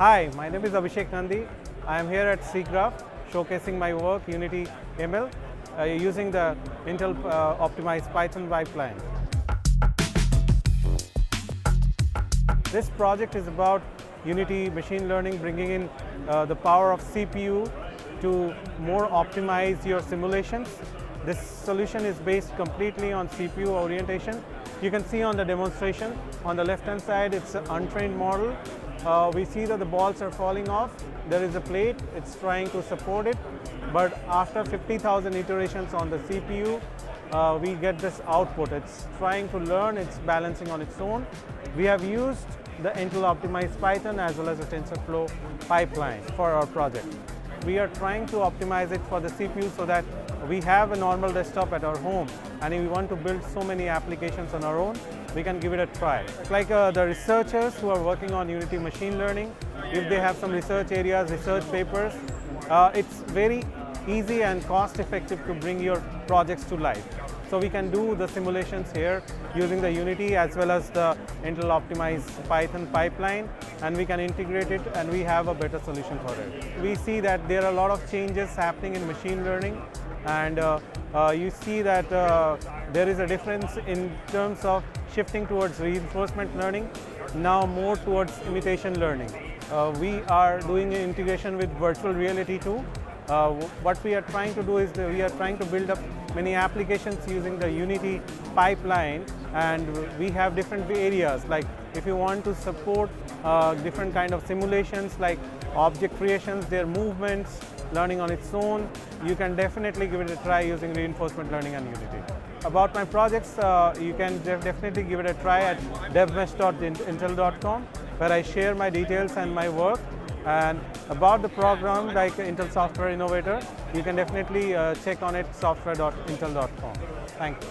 Hi, my name is Abhishek Nandi. I am here at SIGGRAPH showcasing my work Unity ML using the Intel optimized Python pipeline. This project is about Unity machine learning, bringing in the power of CPU to more optimize your simulations. This solution is based completely on CPU orientation. You can see on the demonstration, on the left hand side, it's an untrained model. We see that the balls are falling off. There is a plate, it's trying to support it. But after 50,000 iterations on the CPU, we get this output. It's trying to learn, it's balancing on its own. We have used the Intel optimized Python as well as the TensorFlow pipeline for our project. We are trying to optimize it for the CPU so that we have a normal desktop at our home, and if we want to build so many applications on our own, we can give it a try. Like the researchers who are working on Unity machine learning, if they have some research areas, research papers, it's very easy and cost effective to bring your projects to life. So we can do the simulations here using the Unity as well as the Intel optimized Python pipeline, and we can integrate it and we have a better solution for it. We see that there are a lot of changes happening in machine learning, and you see that there is a difference in terms of shifting towards reinforcement learning, now more towards imitation learning. We are doing an integration with virtual reality too. What we are trying to do is we are trying to build up many applications using the Unity pipeline, and we have different areas. Like if you want to support different kind of simulations like object creations, their movements, learning on its own, you can definitely give it a try using reinforcement learning and Unity. About my projects, you can definitely give it a try at devmesh.intel.com, where I share my details and my work. And about the program like Intel Software Innovator, you can definitely check on it software.intel.com. Thank you.